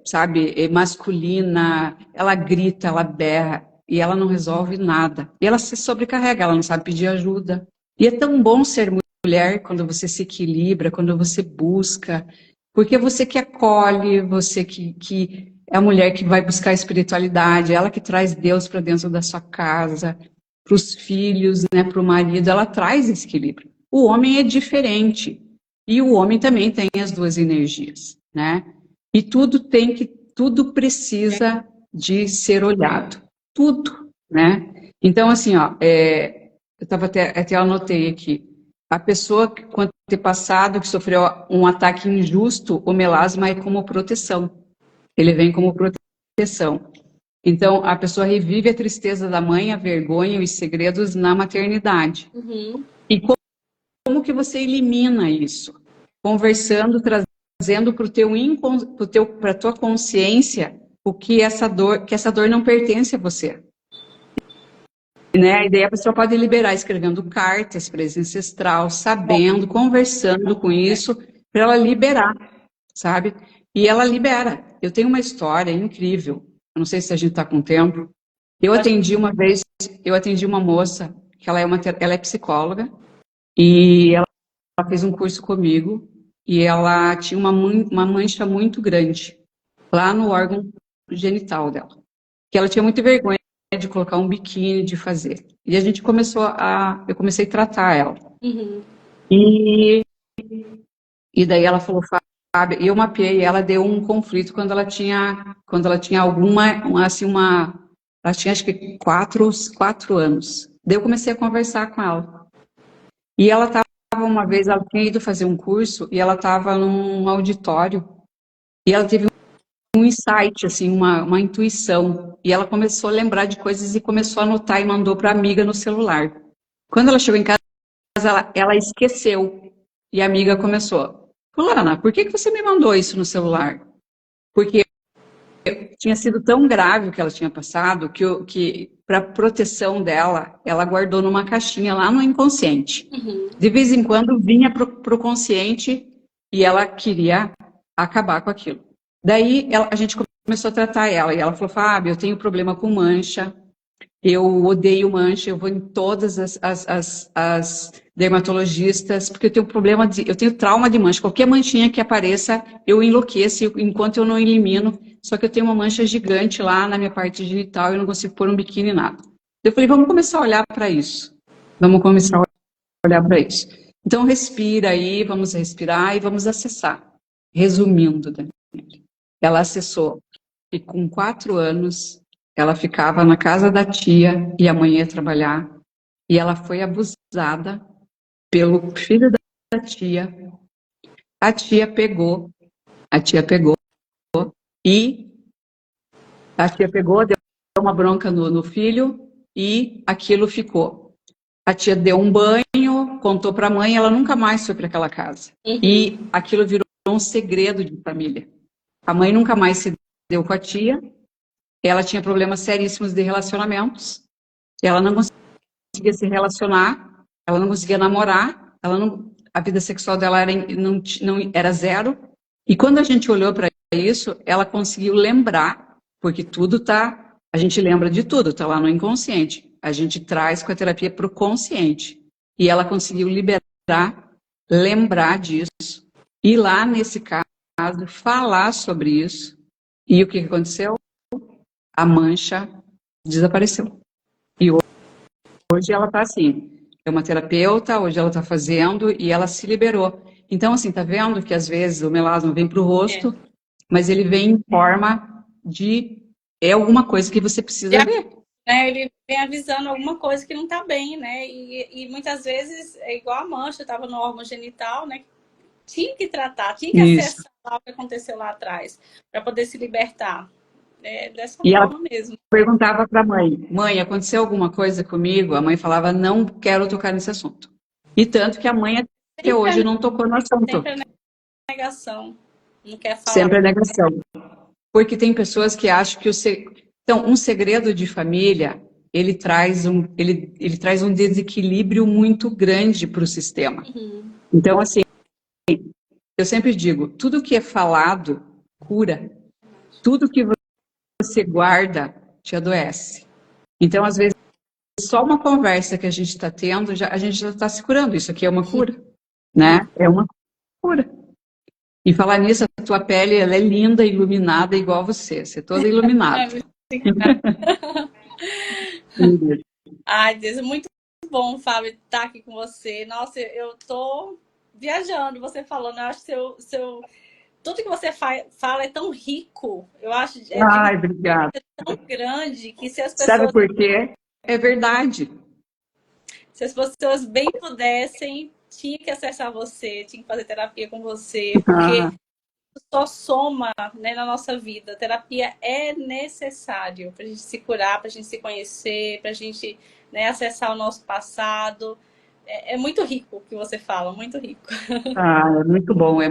sabe, masculina, ela grita, ela berra, e ela não resolve nada. E ela se sobrecarrega, ela não sabe pedir ajuda. E é tão bom ser mulher quando você se equilibra, quando você busca, porque você que acolhe, você que é a mulher que vai buscar a espiritualidade, ela que traz Deus para dentro da sua casa, para os filhos, né, para o marido, ela traz esse equilíbrio. O homem é diferente, e o homem também tem as duas energias, né? E tudo precisa de ser olhado, tudo, né? Então, assim, ó, eu estava até anotei aqui, a pessoa com antepassado que sofreu um ataque injusto, o melasma é como proteção, ele vem como proteção. Então, a pessoa revive a tristeza da mãe, a vergonha e os segredos na maternidade. E como que você elimina isso? Conversando, trazendo para a tua consciência que essa dor não pertence a você. né? E daí a pessoa pode liberar escrevendo cartas para esse ancestral, sabendo, conversando com isso, para ela liberar, sabe? E ela libera. Eu tenho uma história incrível. Eu não sei se a gente está com tempo. Eu atendi uma vez, eu atendi uma moça que ela é psicóloga e ela fez um curso comigo e ela tinha uma mancha muito grande lá no órgão genital dela, que ela tinha muita vergonha de colocar um biquíni, de fazer. E a gente eu comecei a tratar ela. Uhum. E daí ela falou, Fábio, e eu mapeei, ela deu um conflito quando ela tinha ela tinha acho que quatro anos. Daí eu comecei a conversar com ela. E ela ela tinha ido fazer um curso e ela estava num auditório e ela teve um insight, assim, uma intuição. E ela começou a lembrar de coisas e começou a anotar e mandou para a amiga no celular. Quando ela chegou em casa, ela esqueceu. E a amiga começou: Fulana, por que você me mandou isso no celular? Porque tinha sido tão grave o que ela tinha passado que para proteção dela, ela guardou numa caixinha lá no inconsciente. Uhum. De vez em quando vinha pro consciente e ela queria acabar com aquilo. Daí a gente começou a tratar ela e ela falou: Fábio, eu tenho problema com mancha, eu odeio mancha, eu vou em todas as dermatologistas, porque eu tenho trauma de mancha. Qualquer manchinha que apareça, eu enlouqueço enquanto eu não elimino. Só que eu tenho uma mancha gigante lá na minha parte genital e eu não consigo pôr um biquíni nada. Eu falei, vamos começar a olhar para isso. Vamos começar a olhar para isso. Então, respira aí, vamos respirar e vamos acessar. Resumindo, Daniela, ela acessou e com 4 anos ela ficava na casa da tia e a mãe ia trabalhar e ela foi abusada pelo filho da tia. A tia pegou e deu uma bronca no filho e aquilo ficou. A tia deu um banho, contou para a mãe, ela nunca mais foi para aquela casa. Uhum. E aquilo virou um segredo de família. A mãe nunca mais se deu com a tia, ela tinha problemas seríssimos de relacionamentos, ela não conseguia se relacionar, ela não conseguia namorar, a vida sexual dela era zero. E quando a gente olhou para isso, ela conseguiu lembrar, porque a gente lembra de tudo, está lá no inconsciente. A gente traz com a terapia para o consciente. E ela conseguiu liberar, lembrar disso. E lá, nesse caso, falar sobre isso. E o que aconteceu? A mancha desapareceu. E hoje ela está assim, é uma terapeuta, hoje ela está fazendo e ela se liberou. Então, assim, tá vendo que às vezes o melasma vem para o rosto, mas ele vem em forma é alguma coisa que você precisa ver. Ele vem avisando alguma coisa que não está bem, né? E muitas vezes é igual a mancha, estava no órgão genital, né? Tinha que tratar, tinha que acessar lá o que aconteceu lá atrás, para poder se libertar. Dessa forma mesmo. Perguntava para a mãe, aconteceu alguma coisa comigo? A mãe falava, não quero tocar nesse assunto. E tanto que a mãe até hoje não tocou no assunto. Sempre é negação, não quer falar. Sempre é negação. Porque tem pessoas que acham que então, um segredo de família, ele traz um desequilíbrio muito grande para o sistema. Uhum. Então, assim, eu sempre digo, tudo que é falado cura. Tudo que você guarda te adoece. Então, às vezes, só uma conversa que a gente está tendo, a gente já está se curando. Isso aqui é uma cura, né? É uma cura. E falar nisso, a tua pele ela é linda, iluminada, igual você. Você é toda iluminada. Ai, Deus, é muito bom, Fábio, estar aqui com você. Nossa, eu tô viajando, você falando. Eu acho que tudo que você fala é tão rico. Eu acho Ai, obrigada. É tão grande que se as pessoas... Sabe por quê? É verdade. Se as pessoas bem pudessem, tinha que acessar você, tinha que fazer terapia com você, porque só soma, né, na nossa vida. A terapia é necessário para a gente se curar, para a gente se conhecer, para a gente, né, acessar o nosso passado. É muito rico o que você fala, muito rico. É muito bom, é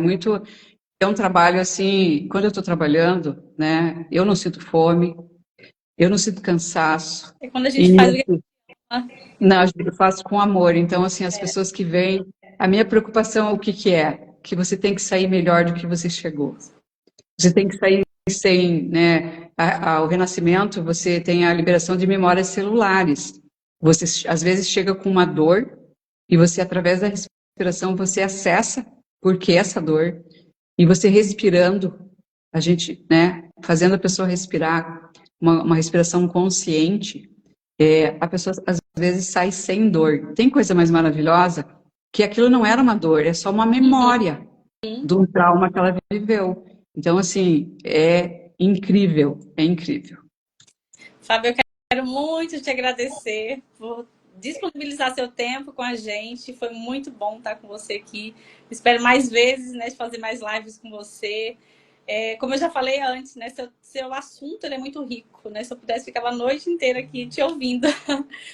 um trabalho assim, quando eu estou trabalhando, né, eu não sinto fome, eu não sinto cansaço. É quando a gente faz o que Não, eu faço com amor. Então, assim, as pessoas que vêm, a minha preocupação, o que que é? Que você tem que sair melhor do que você chegou. Você tem que sair sem, né? O renascimento, você tem a liberação de memórias celulares. Você, às vezes, chega com uma dor e você, através da respiração, você acessa por que essa dor. E você respirando, a gente, né? Fazendo a pessoa respirar, uma respiração consciente, a pessoa às vezes sai sem dor. Tem coisa mais maravilhosa que aquilo não era uma dor, é só uma memória de um trauma que ela viveu. Então, assim, é incrível, é incrível. Fábio, eu quero muito te agradecer por disponibilizar seu tempo com a gente. Foi muito bom estar com você aqui. Espero mais vezes, né, de fazer mais lives com você. Como eu já falei antes, né, seu assunto ele é muito rico, né? Se eu pudesse, ficava a noite inteira aqui te ouvindo,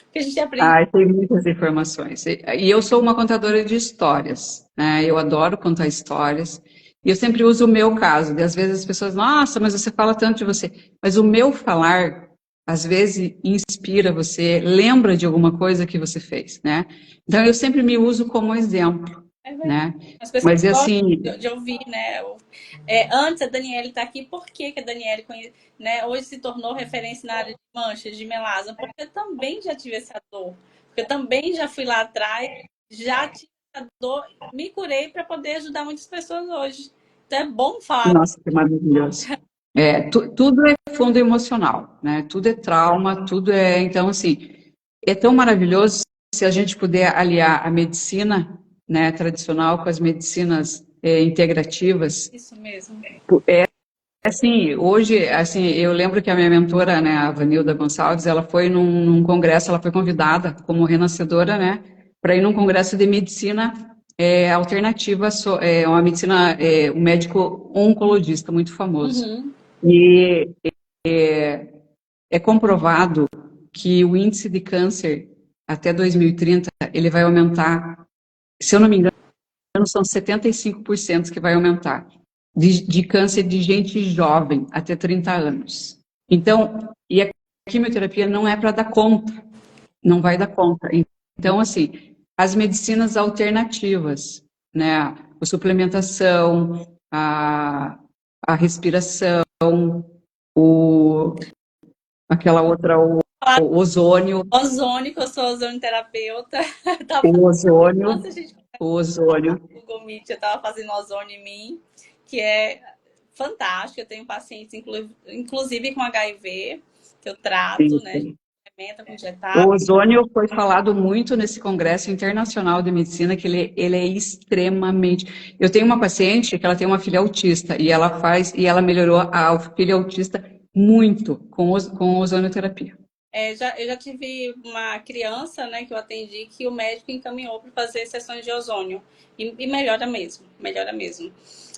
porque a gente aprende. Ah, tem muitas informações. E eu sou uma contadora de histórias, né? Eu adoro contar histórias. E eu sempre uso o meu caso. E às vezes as pessoas, nossa, mas você fala tanto de você. Mas o meu falar, às vezes, inspira você, lembra de alguma coisa que você fez, né? Então eu sempre me uso como exemplo, É verdade. né? As pessoas Mas é gostam assim, de ouvir, né? Antes a Daniele está aqui, por que que a Daniele né, hoje se tornou referência na área de manchas, de melasma? Porque eu também já tive essa dor. Porque eu também já fui lá atrás, já tive essa dor, me curei para poder ajudar muitas pessoas hoje. Então é bom falar. nossa, que maravilhoso. Tudo é fundo emocional, né? Tudo é trauma, tudo é. Então, assim, é tão maravilhoso se a gente puder aliar a medicina, né, tradicional com as medicinas integrativas. Isso mesmo. Assim, hoje, assim, eu lembro que a minha mentora, né, a Vanilda Gonçalves, ela foi num congresso, ela foi convidada como renascedora, né, para ir num congresso de medicina alternativa, uma medicina, um médico oncologista muito famoso. Uhum. E é comprovado que o índice de câncer até 2030 ele vai aumentar, se eu não me engano, são 75% que vai aumentar de câncer de gente jovem até 30 anos. Então, e a quimioterapia não é para dar conta, não vai dar conta. Então, assim, as medicinas alternativas, né, a suplementação, a respiração, aquela outra, o ozônio, Ozônio, que eu sou ozonioterapeuta. o ozônio, Nossa, gente, o ozônio. o Google Meet, eu estava fazendo ozônio em mim, que é fantástico. Eu tenho pacientes, inclusive com HIV, que eu trato, Sim, né? sim. Com O injetável. ozônio foi falado muito nesse Congresso Internacional de Medicina, que ele é extremamente. Eu tenho uma paciente que ela tem uma filha autista e ela melhorou a filha autista muito com ozonioterapia. Eu já tive uma criança, né, que eu atendi, que o médico encaminhou para fazer sessões de ozônio. E melhora mesmo, melhora mesmo.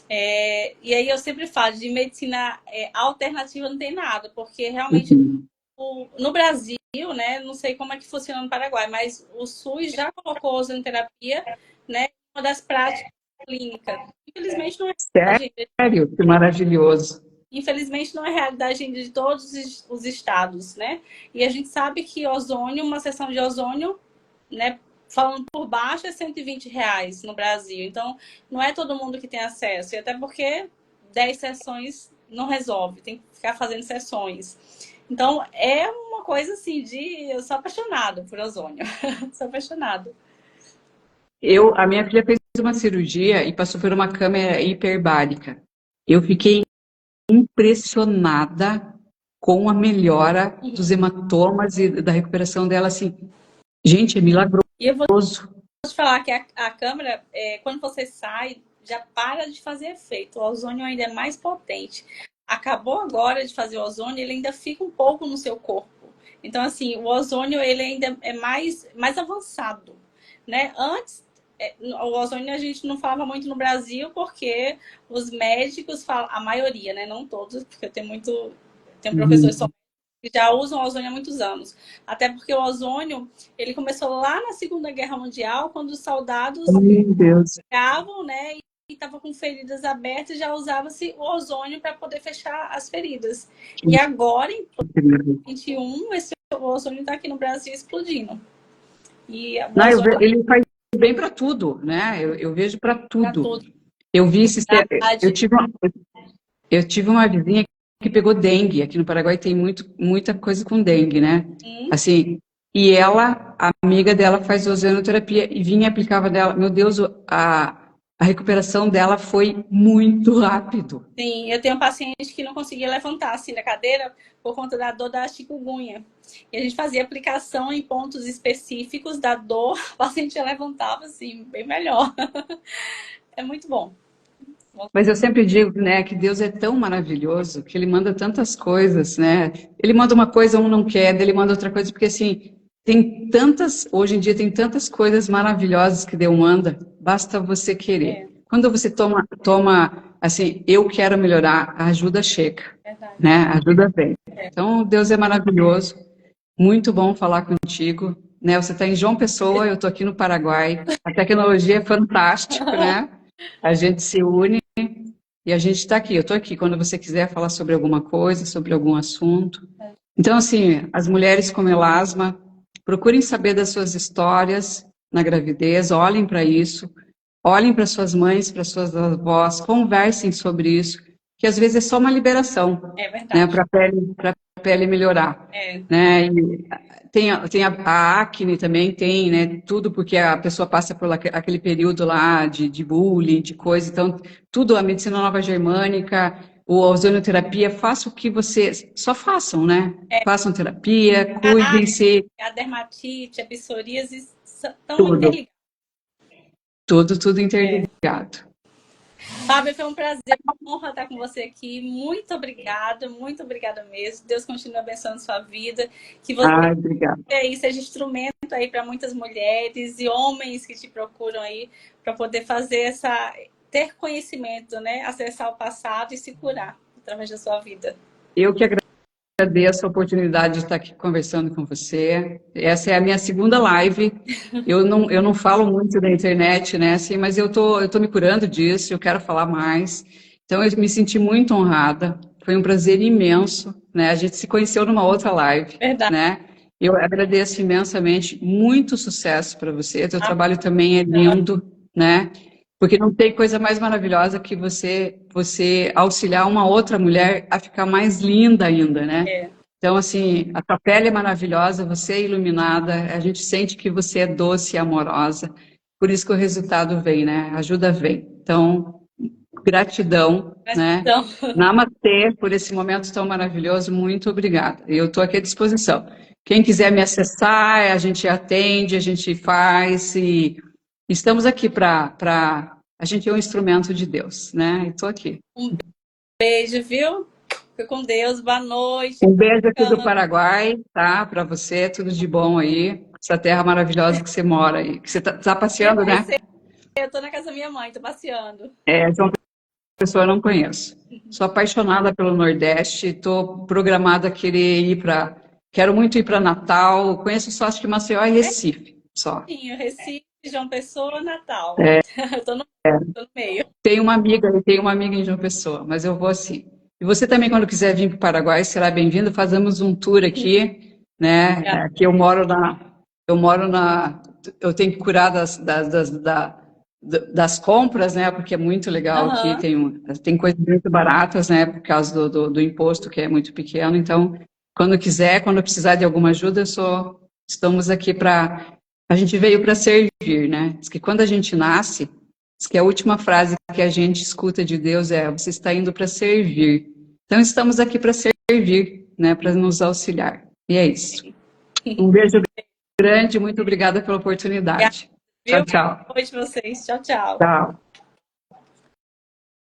E aí eu sempre falo, de medicina alternativa não tem nada, porque realmente Uhum. no Brasil, né, não sei como é que funciona no Paraguai, mas o SUS já colocou a ozonoterapia, né, uma das práticas clínicas. Infelizmente não é realidade, Sério, que maravilhoso. infelizmente não é realidade de todos os estados, né? E a gente sabe que ozônio, uma sessão de ozônio, né, falando por baixo, é R$ 120 no Brasil. Então, não é todo mundo que tem acesso. E até porque 10 sessões não resolve, tem que ficar fazendo sessões. Então, é uma coisa assim de... Eu sou apaixonada por ozônio. Sou apaixonada. A minha filha fez uma cirurgia e passou por uma câmera hiperbárica. Eu fiquei impressionada com a melhora dos hematomas e da recuperação dela, assim. Gente, é milagroso. E eu vou te falar que a câmera, quando você sai, já para de fazer efeito. O ozônio ainda é mais potente. Acabou agora de fazer o ozônio, ele ainda fica um pouco no seu corpo. Então, assim, o ozônio ele ainda é mais avançado, né? Antes, o ozônio a gente não falava muito no Brasil porque os médicos falam, a maioria, né? Não todos, porque tem professores que já usam ozônio há muitos anos. Até porque o ozônio, ele começou lá na Segunda Guerra Mundial, quando os soldados Meu Deus. chegavam, né, e estavam com feridas abertas, já usava-se o ozônio para poder fechar as feridas. E agora, em 2021, esse o ozônio está aqui no Brasil explodindo. E o Não, ozônio ele faz bem para tudo, né? Eu vejo para para tudo. tudo. Eu vi Idade. eu tive uma vizinha que pegou dengue. Aqui no Paraguai tem muita coisa com dengue, né? Assim, e ela, a amiga dela faz ozonoterapia e vinha e aplicava dela. Meu Deus, a recuperação dela foi muito rápido. Sim, eu tenho um paciente que não conseguia levantar assim da cadeira por conta da dor da chikungunya. E a gente fazia aplicação em pontos específicos da dor, o paciente levantava assim, bem melhor. É muito bom. Mas eu sempre digo, né, que Deus é tão maravilhoso que Ele manda tantas coisas, né? Ele manda uma coisa, um não quer, daí Ele manda outra coisa, porque assim, hoje em dia tem tantas coisas maravilhosas que Deus manda, basta você querer. Quando você toma, assim, eu quero melhorar, a ajuda chega, né? A ajuda vem. Então, Deus é maravilhoso, muito bom falar contigo, né? Você está em João Pessoa, eu estou aqui no Paraguai, a tecnologia é fantástica, né? A gente se une e a gente está aqui. Eu estou aqui quando você quiser falar sobre alguma coisa, sobre algum assunto. Então, assim, as mulheres com melasma, procurem saber das suas histórias na gravidez, olhem para isso, olhem para suas mães, para suas avós, conversem sobre isso, que às vezes é só uma liberação, né, para a pele melhorar. Né? E tem a acne também, tem, né, tudo porque a pessoa passa por aquele período lá de bullying, de coisa, então tudo, a medicina nova germânica, a ozonoterapia, faça o que vocês, só façam, né? Façam terapia, cuidem-se. A dermatite, a psoríase estão Tudo. interligadas. Tudo interligado. Fábio, foi um prazer, uma honra estar com você aqui. Muito obrigada mesmo. Deus continue abençoando sua vida. Que você aí seja instrumento aí para muitas mulheres e homens que te procuram aí para poder fazer ter conhecimento, né? Acessar o passado e se curar através da sua vida. Eu que agradeço a oportunidade de estar aqui conversando com você. Essa é a minha segunda live. Eu não falo muito da internet, né? Assim, mas eu tô me curando disso, eu quero falar mais. Então, eu me senti muito honrada. Foi um prazer imenso, né? A gente se conheceu numa outra live, né? Eu agradeço imensamente. Muito sucesso para você. Teu trabalho também é lindo, né? Porque não tem coisa mais maravilhosa que você auxiliar uma outra mulher a ficar mais linda ainda, né? Então, assim, a tua pele é maravilhosa, você é iluminada, a gente sente que você é doce e amorosa. Por isso que o resultado vem, né? A ajuda vem. Então, gratidão, né? Namastê por esse momento tão maravilhoso. Muito obrigada. Eu estou aqui à disposição. Quem quiser me acessar, a gente atende, a gente faz e estamos aqui para a gente é um instrumento de Deus, né? Estou aqui. Um beijo, viu? Fica com Deus, boa noite. Um beijo aqui do Paraguai, tá? Para você, tudo de bom aí. Essa terra maravilhosa que você mora aí. Que você tá passeando, né? Eu tô na casa da minha mãe, tô passeando. João Pessoa eu não conheço. Sou apaixonada pelo Nordeste, estou programada a quero muito ir para Natal. Conheço só, acho que Maceió e Recife, só. Sim, Recife, João Pessoa, Natal. Eu tô no meio. Tenho uma amiga em João Pessoa, mas eu vou assim. E você também, quando quiser vir para o Paraguai, será bem-vindo. Fazemos um tour aqui, né? Aqui eu tenho que curar das compras, né? Porque é muito legal aqui, tem coisas muito baratas, né? Por causa do imposto, que é muito pequeno. Então, quando precisar de alguma ajuda, estamos aqui a gente veio para servir, né? Diz que quando a gente nasce, diz que a última frase que a gente escuta de Deus é: você está indo para servir. Então, estamos aqui para servir, né? Para nos auxiliar. E é isso. Um beijo grande, muito obrigada pela oportunidade. Tchau, tchau. Boa noite, vocês. Tchau, tchau. Tchau.